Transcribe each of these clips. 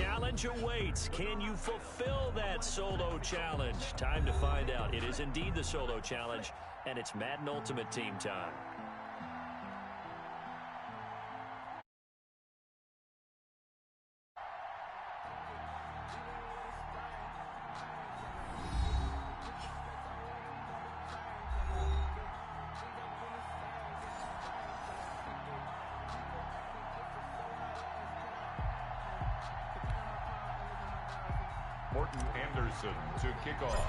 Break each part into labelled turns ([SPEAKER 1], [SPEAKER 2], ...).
[SPEAKER 1] challenge awaits. Can you fulfill that solo challenge? Time to find out. It is indeed the solo challenge, and it's Madden Ultimate Team time.
[SPEAKER 2] Anderson to kick off.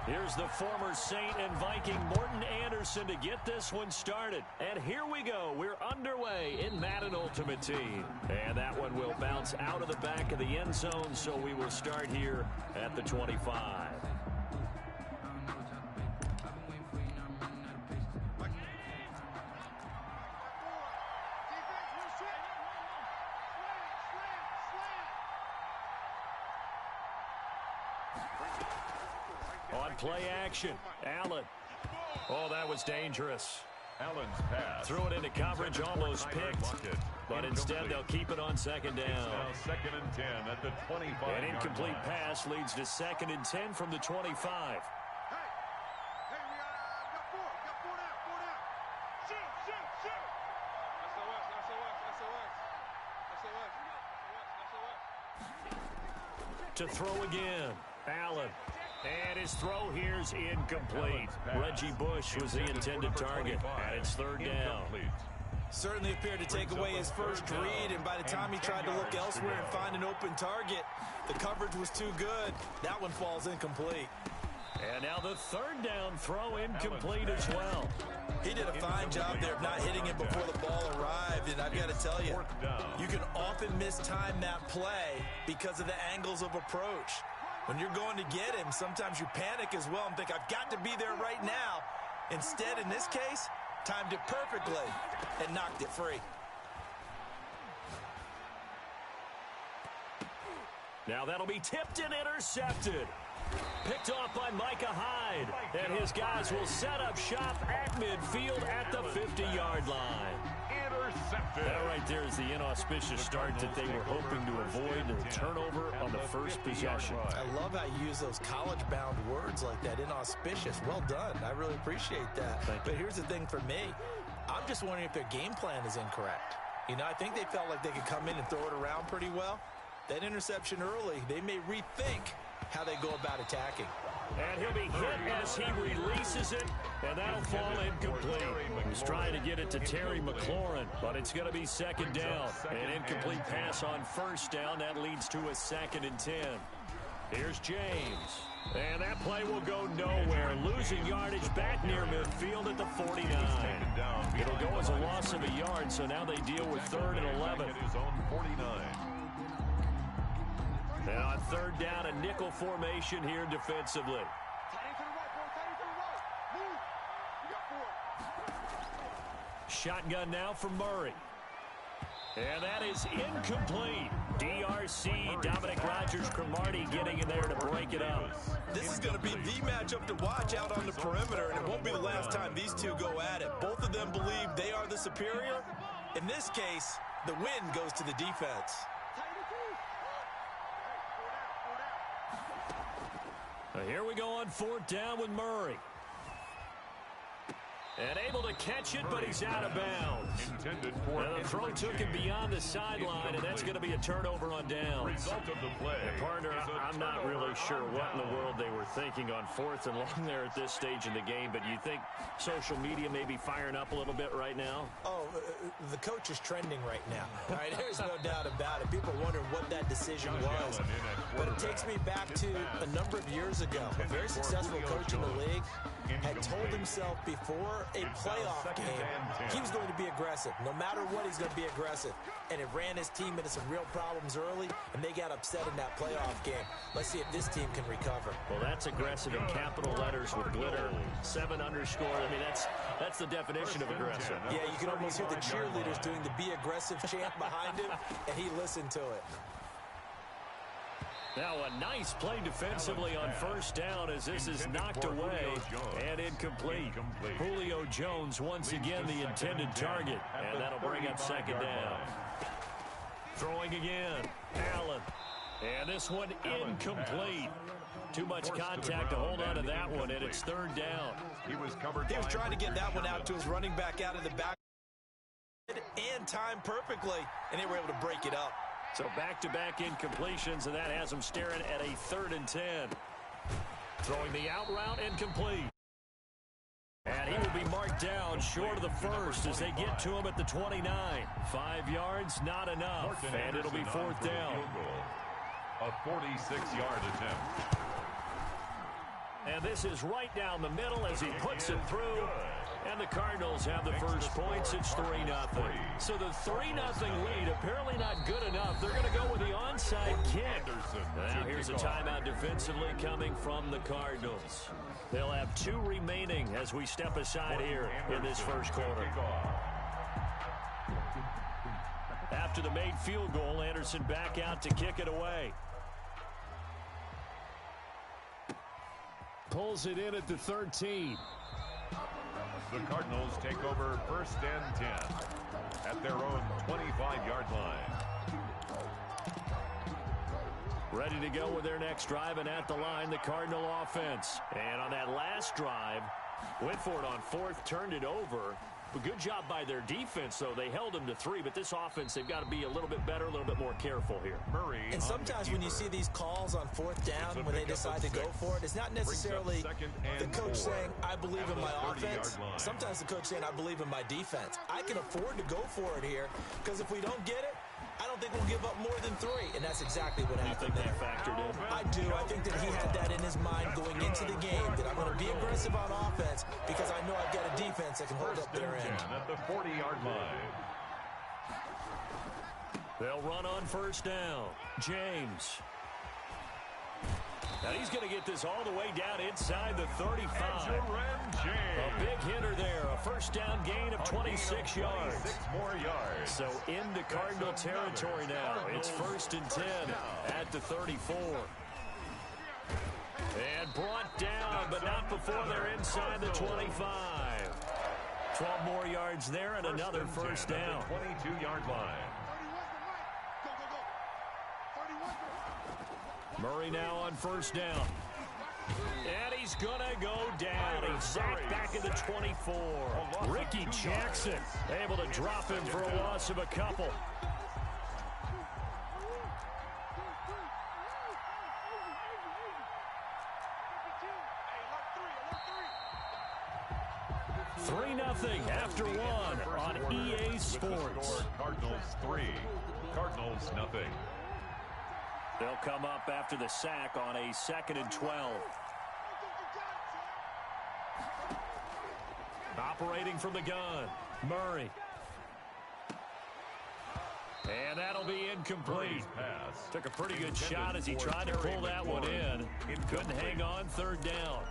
[SPEAKER 1] Here's the former Saint and Viking Morton Anderson to get this one started. And here we go. We're underway in Madden Ultimate Team. And that one will bounce out of the back of the end zone, so we will start here at the 25. On play action, Allen. Oh, that was dangerous.
[SPEAKER 2] Allen's pass.
[SPEAKER 1] Threw it into coverage, almost picked. But instead, they'll keep it on second down.
[SPEAKER 2] It's now 2nd and 10 at the 25.
[SPEAKER 1] An incomplete pass leads to 2nd and 10 from the 25.
[SPEAKER 3] Hey, we got four down. Shoot. SOS.
[SPEAKER 1] To throw again, Allen. And his throw here's incomplete. Reggie Bush was the intended target, and it's 3rd down.
[SPEAKER 4] Certainly appeared to take away his first read, and by the time he tried to look elsewhere and find an open target, the coverage was too good. That one falls incomplete.
[SPEAKER 1] And now the 3rd down throw incomplete as well.
[SPEAKER 4] He did a fine job there of not hitting it before the ball arrived, and I've got to tell you, you can often mistime that play because of the angles of approach. When you're going to get him, sometimes you panic as well and think, I've got to be there right now. Instead, in this case, timed it perfectly and knocked it free.
[SPEAKER 1] Now that'll be tipped and intercepted. Picked off by Micah Hyde. And his guys will set up shop at midfield at the 50-yard line.
[SPEAKER 2] Intercepted.
[SPEAKER 1] That right there is the inauspicious start that they were hoping to avoid, and turnover on the first possession.
[SPEAKER 4] I love how you use those college-bound words like that, inauspicious. Well done. I really appreciate that. But here's the thing for me. I'm just wondering if their game plan is incorrect. You know, I think they felt like they could come in and throw it around pretty well. That interception early, they may rethink how they go about attacking.
[SPEAKER 1] And he'll be hit as he releases it, and that'll fall incomplete. He's trying to get it to Terry McLaurin, but it's going to be 2nd down. An incomplete pass on 1st down. That leads to a 2nd and 10. Here's James. And that play will go nowhere. Losing yardage back near midfield at the 49. It'll go as a loss of a yard, so now they deal with 3rd and 11. And on 3rd down, a nickel formation here defensively. Shotgun now from Murray. And that is incomplete. DRC, Dominic Rodgers-Cromartie getting in there to break it up.
[SPEAKER 4] This is going to be the matchup to watch out on the perimeter, and it won't be the last time these two go at it. Both of them believe they are the superior. In this case, the win goes to the defense.
[SPEAKER 1] Here we go on 4th down with Murray. And able to catch it, but he's out of bounds.
[SPEAKER 2] Intended for
[SPEAKER 1] the throw took him beyond the sideline, and that's going to be a turnover on downs.
[SPEAKER 2] Result of the play.
[SPEAKER 1] And partner, I'm not really sure what in the world they were thinking on 4th and long there at this stage in the game, but you think social media may be firing up a little bit right now?
[SPEAKER 4] Oh, the coach is trending right now. All right, there's no doubt about it. People wonder what that decision was. But it takes me back to a number of years ago. A very successful coach in the league had told himself before a playoff game he was going to be aggressive. No matter what, he's going to be aggressive. And it ran his team into some real problems early, and they got upset in that playoff game. Let's see if this team can recover.
[SPEAKER 1] Well, that's aggressive in capital letters with glitter, 7 underscore. I mean, that's the definition of aggressive.
[SPEAKER 4] Yeah, you can almost hear the cheerleaders doing the be aggressive chant behind him, and he listened to it.
[SPEAKER 1] Now a nice play defensively on 1st down as this is knocked away and incomplete. Julio Jones once again the intended target, and that'll bring up 2nd down. Throwing again. Allen. And this one incomplete. Too much contact to hold on to that one, and it's third down.
[SPEAKER 2] He was
[SPEAKER 4] trying to get that one out to his running back out of the back and timed perfectly, and they were able to break it up.
[SPEAKER 1] So back-to-back incompletions, and that has him staring at a 3rd and 10. Throwing the out route incomplete. And he will be marked down short of the first as they get to him at the 29. 5 yards, not enough, and it'll be 4th down.
[SPEAKER 2] A 46-yard attempt.
[SPEAKER 1] And this is right down the middle as he puts it through. And the Cardinals have the first points. It's 3-0. So the 3-0 lead apparently not good enough. They're going to go with the onside kick. Now here's a timeout defensively coming from the Cardinals. They'll have 2 remaining as we step aside here in this first quarter. After the made field goal, Anderson back out to kick it away. Pulls it in at the 13.
[SPEAKER 2] The Cardinals take over 1st and 10 at their own 25-yard line.
[SPEAKER 1] Ready to go with their next drive, and at the line, the Cardinal offense. And on that last drive, went for it on 4th, turned it over. But good job by their defense, though. They held them to 3, but this offense, they've got to be a little bit better, a little bit more careful here.
[SPEAKER 4] And sometimes when you see these calls on 4th down, when they decide to go for it, it's not necessarily the coach saying, I believe in my offense. Sometimes the coach saying, I believe in my defense. I can afford to go for it here, because if we don't get it, I don't think we'll give up more than 3, and that's exactly what happened there.
[SPEAKER 1] Factored in?
[SPEAKER 4] I do. I think that he had that in his mind going into the game, that I'm going to be aggressive on offense because I know I've got a defense that can hold up their end.
[SPEAKER 2] At the 40-yard line.
[SPEAKER 1] They'll run on 1st down. James. Now he's going to get this all the way down inside the 35. A big hitter there. A 1st down gain of 26 yards.
[SPEAKER 2] 6 more yards.
[SPEAKER 1] So into Cardinal territory now. It's 1st and 10 at the 34. And brought down, but not before they're inside the 25. 12 more yards there and another 1st down.
[SPEAKER 2] 22-yard line.
[SPEAKER 1] Murray now on 1st down. And he's going to go down. He's sacked back at the 24. Ricky Jackson able to drop him for a loss of a couple. Three nothing after 1 on EA Sports.
[SPEAKER 2] Cardinals 3, Cardinals nothing.
[SPEAKER 1] They'll come up after the sack on a 2nd and 12. Operating from the gun, Murray. And that'll be incomplete. Took a pretty good shot as he tried to pull that one in. Couldn't hang on 3rd down.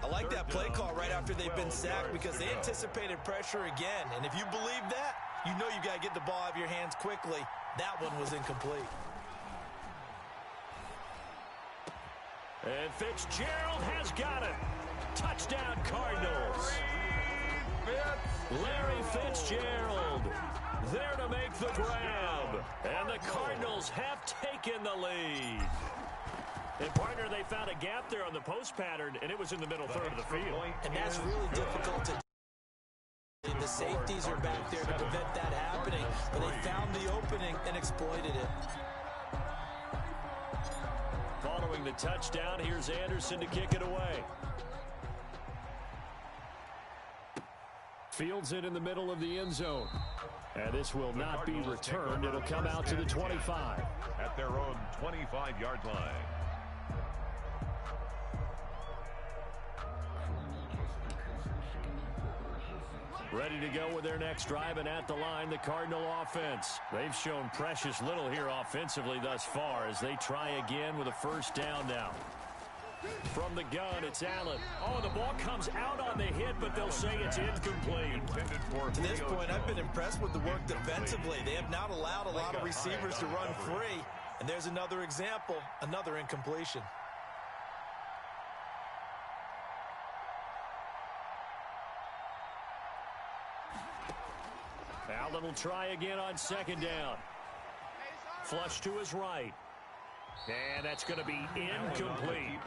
[SPEAKER 4] I like that play call right after they've been sacked because they anticipated pressure again. And if you believe that, you know you got to get the ball out of your hands quickly. That one was incomplete.
[SPEAKER 1] And Fitzgerald has got it. Touchdown, Cardinals. Larry Fitzgerald there to make the grab. And the Cardinals have taken the lead. And, partner, they found a gap there on the post pattern, and it was in the middle 3rd of the field.
[SPEAKER 4] And that's really difficult to do. The safeties are back there to prevent that happening. But they found the opening and exploited it.
[SPEAKER 1] Following the touchdown, here's Anderson to kick it away. Fields it in the middle of the end zone. And this will not be returned. It'll come out to the 25.
[SPEAKER 2] At their own 25-yard line.
[SPEAKER 1] Ready to go with their next drive, and at the line, the Cardinal offense. They've shown precious little here offensively thus far as they try again with a 1st down now. From the gun, it's Allen. Oh, the ball comes out on the hit, but they'll say it's incomplete.
[SPEAKER 4] To this point, I've been impressed with the work defensively. They have not allowed a lot of receivers to run free. And there's another example, another incompletion.
[SPEAKER 1] Allen will try again on 2nd down. Flush to his right. And that's going to be incomplete.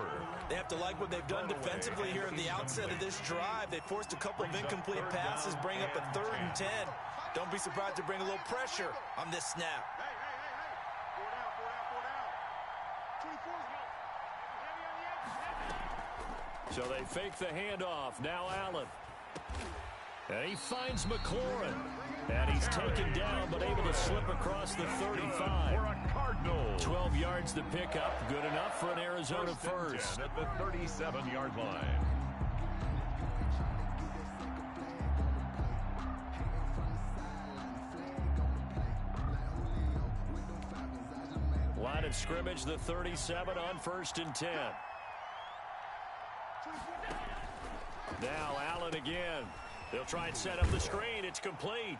[SPEAKER 4] They have to like what they've done defensively here at the outset of this drive. They forced a couple of incomplete passes, bring up a 3rd and 10. Don't be surprised to bring a little pressure on this snap.
[SPEAKER 3] Hey. 4 down. 24's
[SPEAKER 1] So they fake the handoff. Now Allen. And he finds McLaurin. And he's taken down, but able to slip across the 35.
[SPEAKER 2] For a Cardinals.
[SPEAKER 1] 12 yards to pick up. Good enough for an Arizona first.
[SPEAKER 2] At the 37-yard line.
[SPEAKER 1] Line of scrimmage, the 37 on 1st and 10. Now Allen again. They'll try and set up the screen. It's complete.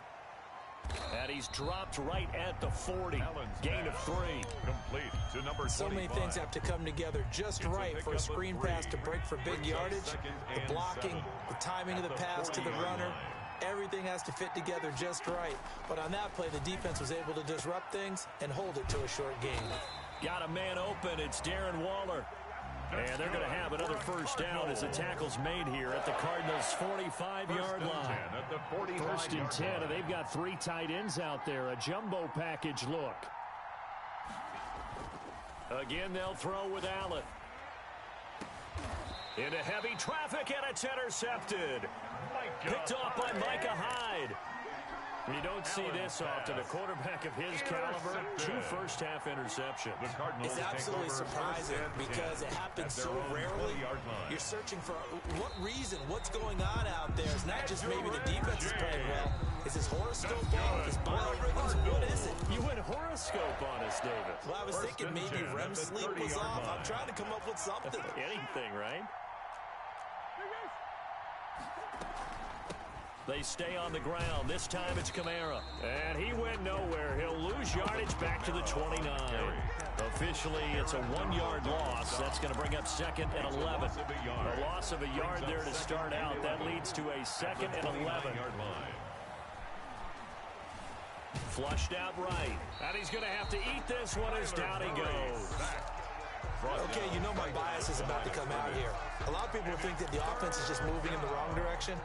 [SPEAKER 1] And he's dropped right at the 40. Gain of 3.
[SPEAKER 2] Complete to number 25.
[SPEAKER 4] So many things have to come together just right for a screen pass to break for big yardage. The blocking, the timing of the pass to the runner. Everything has to fit together just right. But on that play, the defense was able to disrupt things and hold it to a short gain.
[SPEAKER 1] Got a man open. It's Darren Waller. And they're going to have another first down as the tackle's made here at the Cardinals' 45-yard line. 1st and 10, and they've got 3 tight ends out there. A jumbo package look. Again, they'll throw with Allen. Into heavy traffic, and it's intercepted. Picked off by Micah Hyde. You don't see this often. A quarterback of his caliber, 2 first-half interceptions.
[SPEAKER 4] It's absolutely surprising because it happens so rarely. You're searching for what reason, what's going on out there. It's not just maybe the defense is playing well. Is his horoscope off? His biorhythms? What is it?
[SPEAKER 1] You went horoscope on us, David.
[SPEAKER 4] Well, I was thinking maybe REM sleep was off. I'm trying to come up with something.
[SPEAKER 1] Anything, right? They stay on the ground. This time it's Kamara. And he went nowhere. He'll lose yardage back to the 29. Officially, it's a 1-yard loss. That's going to bring up 2nd and 11. A loss of a yard there to start out. That leads to a 2nd and 11. Flushed out right. And he's going to have to eat this one as down he goes.
[SPEAKER 4] Okay, you know my bias is about to come out here. A lot of people think that the offense is just moving in the wrong direction.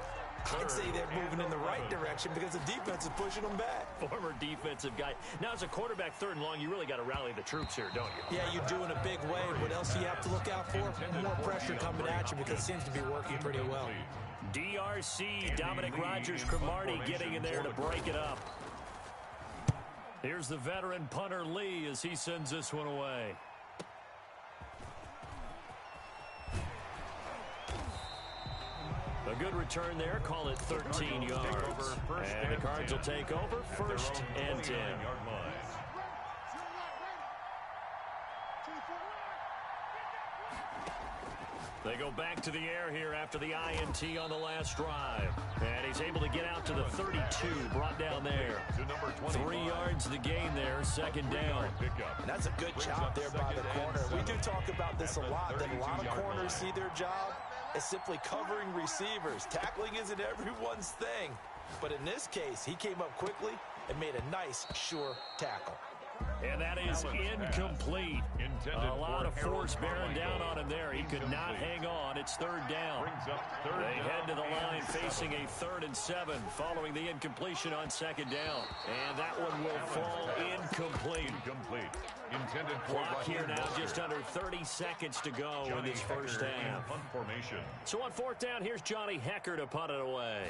[SPEAKER 4] I'd say they're moving in the right direction because the defense is pushing them back.
[SPEAKER 1] Former defensive guy. Now, as a quarterback 3rd and long, you really got to rally the troops here, don't you?
[SPEAKER 4] Yeah, you do in a big way. What else do you have to look out for? More pressure coming at you because it seems to be working pretty well.
[SPEAKER 1] DRC, Dominic Rodgers-Cromartie getting in there to break it up. Here's the veteran punter Lee as he sends this one away. A good return there. Call it 13 yards. And the Cards will take over 1st and 10. They go back to the air here after the INT on the last drive. And he's able to get out to the 32, brought down there. 3 yards the gain there, 2nd down.
[SPEAKER 4] And that's a good job there by the corner. We do talk about this a lot, that a lot of corners see their job as simply covering receivers. Tackling isn't everyone's thing. But in this case, he came up quickly and made a nice, sure tackle.
[SPEAKER 1] And that is incomplete. A lot of force bearing down on him there. He could not hang on. It's 3rd down. They head to the line facing a 3rd and 7 following the incompletion on 2nd down. And that one will fall incomplete. Clock here now, just under 30 seconds to go in this first half. So on 4th down, here's Johnny Hecker to punt it away.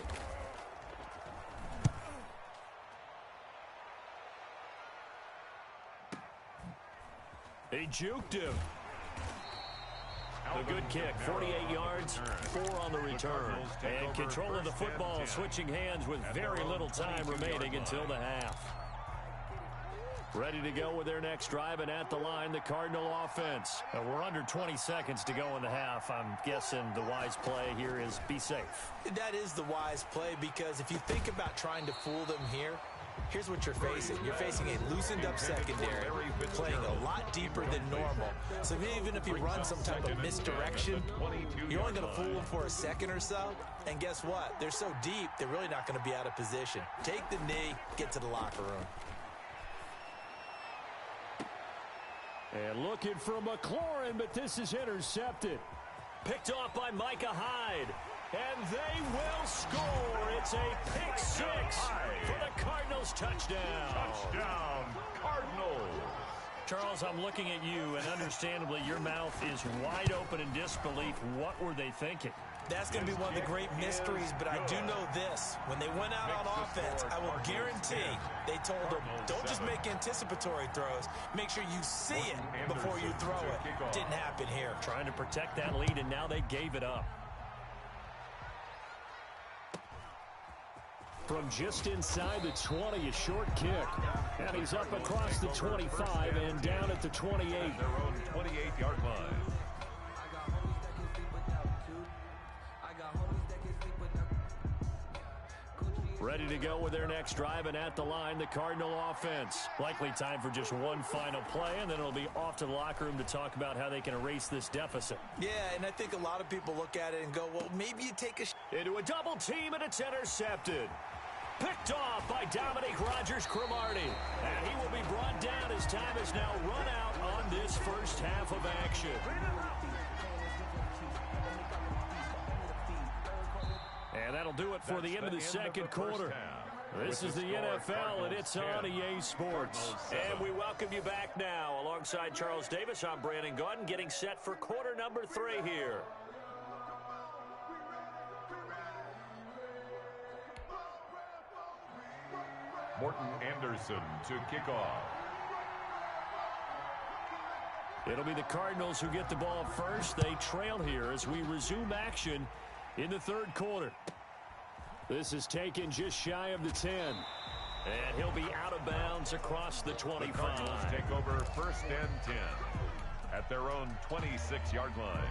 [SPEAKER 1] He juked him. A good kick, 48 yards, 4 on the return. And control of the football switching hands with very little time remaining until the half. Ready to go with their next drive, and at the line, the Cardinal offense. We're under 20 seconds to go in the half. I'm guessing the wise play here is be safe.
[SPEAKER 4] That is the wise play, because if you think about trying to fool them here, here's what you're facing. You're facing a loosened up secondary, playing a lot deeper than normal. So even if you run some type of misdirection, you're only going to fool them for a second or so. And guess what? They're so deep, they're really not going to be out of position. Take the knee, get to the locker room.
[SPEAKER 1] And looking for McLaurin, but this is intercepted. Picked off by Micah Hyde. And they will score. It's a pick six for the Cardinals touchdown.
[SPEAKER 2] Touchdown, Cardinals.
[SPEAKER 1] Charles, I'm looking at you, and understandably, your mouth is wide open in disbelief. What were they thinking?
[SPEAKER 4] That's going to be one of the great mysteries, but I do know this. When they went out on offense, I will guarantee they told them, don't just make anticipatory throws. Make sure you see it before you throw it. Didn't happen here.
[SPEAKER 1] Trying to protect that lead, and now they gave it up. From just inside the 20, a short kick. And he's up across the 25 and down at the 28.
[SPEAKER 2] Their own 28-yard line.
[SPEAKER 1] Ready to go with their next drive, and at the line, the Cardinal offense. Likely time for just one final play, and then it'll be off to the locker room to talk about how they can erase this deficit.
[SPEAKER 4] Yeah, and I think a lot of people look at it and go, well, maybe you take a...
[SPEAKER 1] Into a double team, and it's intercepted. Picked off by Dominique Rodgers-Cromartie. And he will be brought down as time is now run out on this first half of action. And that'll do it for the end of the second quarter. This is the NFL, and it's on EA Sports. And we welcome you back now. Alongside Charles Davis, I'm Brandon Gunn, getting set for quarter number 3 here.
[SPEAKER 2] Morton Anderson to kick off.
[SPEAKER 1] It'll be the Cardinals who get the ball first. They trail here as we resume action in the third quarter. This is taken just shy of the 10. And he'll be out of bounds across the 25.
[SPEAKER 2] The Cardinals take over first and 10 at their own 26-yard line.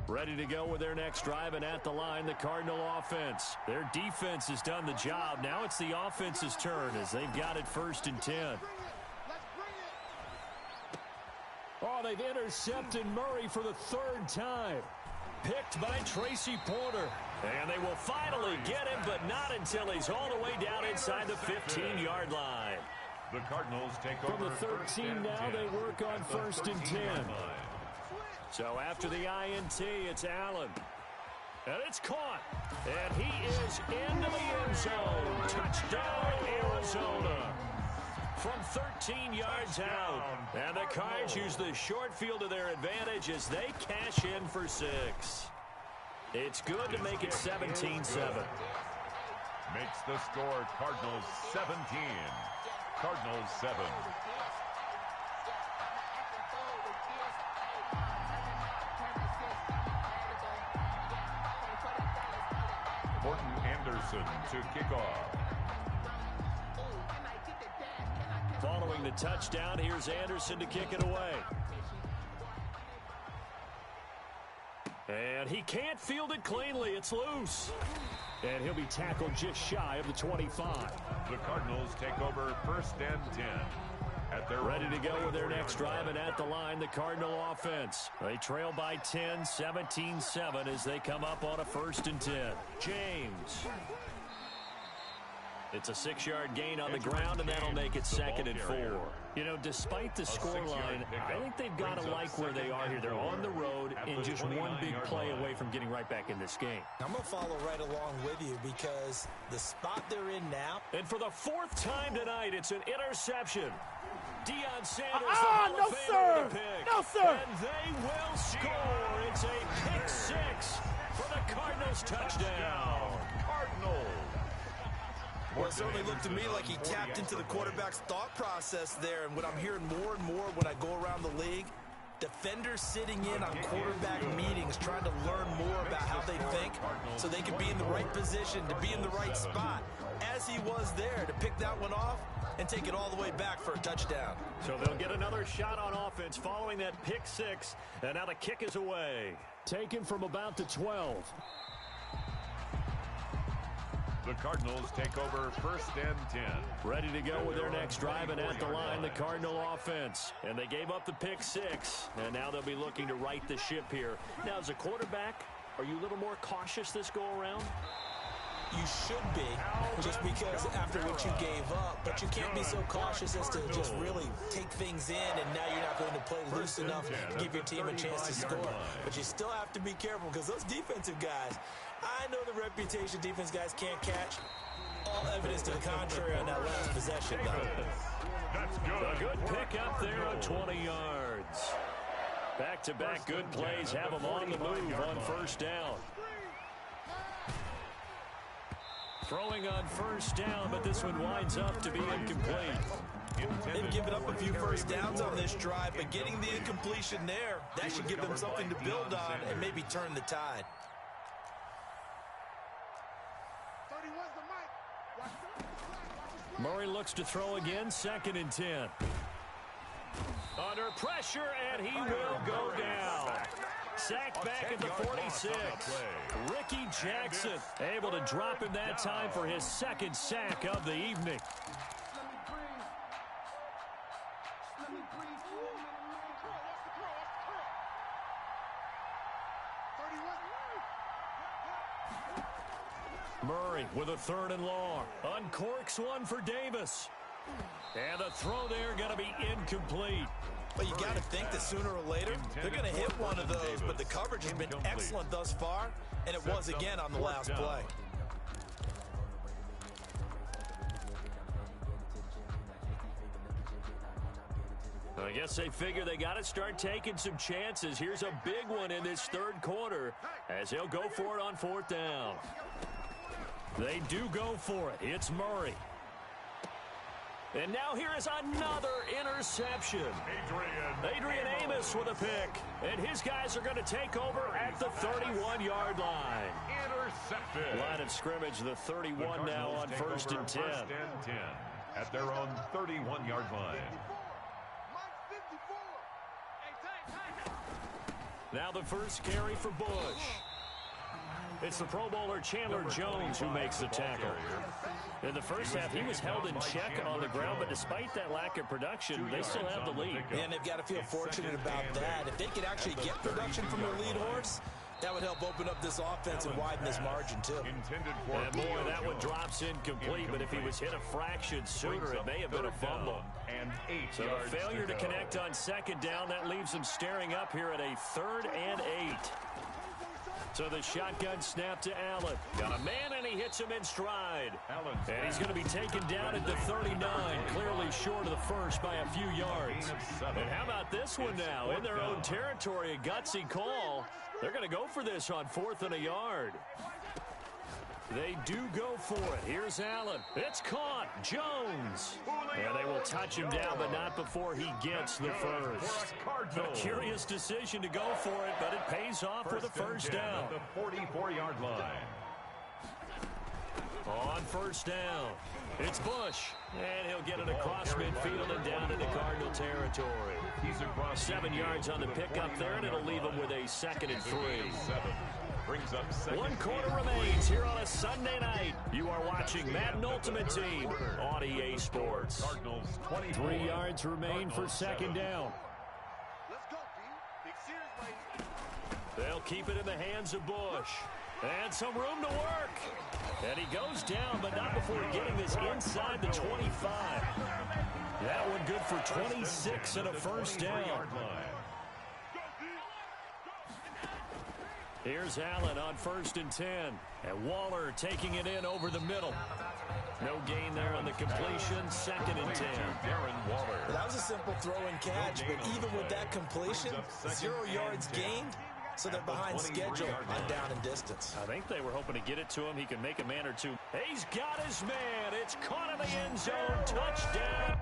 [SPEAKER 1] Ready to go with their next drive, and at the line, the Cardinal offense. Their defense has done the job. Now it's the offense's turn as they've got it first and 10. Oh, they've intercepted Murray for the third time. Picked by Tracy Porter. And they will finally get him, but not until he's all the way down inside the 15-yard line.
[SPEAKER 2] The Cardinals take over
[SPEAKER 1] from the 13 now. They work on first and 10. So after the INT, it's Allen. And it's caught. And he is into the end zone. Touchdown, Arizona. From 13 yards out. And the Cards use the short field to their advantage as they cash in for 6. It's good to make it 17-7.
[SPEAKER 2] Makes the score Cardinals 17. Cardinals 7. Morton Anderson to kick off.
[SPEAKER 1] Following the touchdown, here's Anderson to kick it away. And he can't field it cleanly. It's loose. And he'll be tackled just shy of the 25.
[SPEAKER 2] The Cardinals take over first and 10.
[SPEAKER 1] Ready to go with their next drive, and at the line, the Cardinal offense. They trail by 10, 17-7 as they come up on a first and 10. James. It's a 6-yard gain on the ground, and that'll make it second and 4. You know, despite the scoreline, I think they've got to like where they are here. They're on the road and just one big play away from getting right back in this game.
[SPEAKER 4] I'm going to follow right along with you because the spot they're in now.
[SPEAKER 1] And for the 4th time tonight, it's an interception. Deion Sanders,
[SPEAKER 5] no, sir. No, sir.
[SPEAKER 1] And they will score. It's a pick 6 for the Cardinals touchdown.
[SPEAKER 2] Cardinals.
[SPEAKER 4] Well, it certainly looked to me like he tapped into the quarterback's thought process there. And what I'm hearing more and more when I go around the league, defenders sitting in on quarterback meetings trying to learn more about how they think so they can be in the right position, to be in the right spot, as he was there, to pick that one off and take it all the way back for a touchdown.
[SPEAKER 1] So they'll get another shot on offense following that pick 6. And now the kick is away. Taken from about the 12.
[SPEAKER 2] The Cardinals take over first and 10.
[SPEAKER 1] Ready to go with their next drive, and at the line, the Cardinal offense. And they gave up the pick 6, and now they'll be looking to right the ship here. Now, as a quarterback, are you a little more cautious this go-around?
[SPEAKER 4] You you should be, just because after what you gave up. But you can't be so cautious as to just really take things in, and now you're not going to play loose enough to give your team a chance to score. But you still have to be careful, because those defensive guys, I know the reputation defense guys can't catch. All evidence to the contrary on that last possession, though.
[SPEAKER 1] A good pick up there on 20 yards. Back-to-back good plays have them on the move on first down. Throwing on first down, but this one winds up to be incomplete.
[SPEAKER 4] They've given up a few first downs on this drive, but getting the incompletion there, that should give them something to build on and maybe turn the tide.
[SPEAKER 1] Murray looks to throw again, 2nd and 10. Under pressure, and he will go down. Sacked back at the 46. Ricky Jackson able to drop him that time for his 2nd sack of the evening. Murray with a 3rd and long. Uncorks one for Davis. And the throw there going to be incomplete.
[SPEAKER 4] But you got to think that sooner or later, they're going to hit one of those. But the coverage has been excellent thus far, and it was again on the last play.
[SPEAKER 1] I guess they figure they got to start taking some chances. Here's a big one in this 3rd quarter as they'll go for it on 4th down. They do go for it. It's Murray. And now here is another interception. Adrian Amos with a pick. And his guys are going to take over at the 31-yard line. Intercepted. Line of scrimmage, the 31 now on 1st and 10.
[SPEAKER 2] At their own 31-yard line.
[SPEAKER 1] Now the first carry for Bush. It's the Pro Bowler Chandler Jones who makes the tackle. In the first half, he was held in check on the ground, but despite that lack of production, they still have the lead.
[SPEAKER 4] And they've got to feel fortunate about that. If they could actually get production from their lead horse, that would help open up this offense and widen this margin, too.
[SPEAKER 1] And boy, that one drops incomplete, but if he was hit a fraction sooner, it may have been a fumble. So a failure to connect on 2nd down, that leaves them staring up here at a 3rd and 8. So the shotgun snap to Allen. Got a man, and he hits him in stride. And he's going to be taken down at the 39, clearly short of the first by a few yards. And how about this one now? In their own territory, a gutsy call. They're going to go for this on 4th and a yard. They do go for it. Here's Allen. It's caught. Jones. And they will touch him down, but not before he gets the first. A curious decision to go for it, but it pays off with a first down.
[SPEAKER 2] The 44-yard line.
[SPEAKER 1] On 1st down, it's Bush. And he'll get it across midfield and down into Cardinal territory. 7 yards on the pickup there, and it'll leave him with a 2nd and 3.
[SPEAKER 2] Brings up
[SPEAKER 1] 1 quarter remains here on a Sunday night. You are watching Madden Ultimate Team on EA Sports. 3 yards remain for 2nd down. They'll keep it in the hands of Bush. And some room to work. And he goes down, but not before getting this inside the 25. That one good for 26 and a first down. Here's Allen on 1st and 10. And Waller taking it in over the middle. No gain there on the completion. 2nd and 10.
[SPEAKER 4] Well, that was a simple throw and catch, but even with that completion, 0 yards gained. So they're behind schedule on down and distance.
[SPEAKER 1] I think they were hoping to get it to him. He can make a man or two. He's got his man. It's caught in the end zone. Touchdown.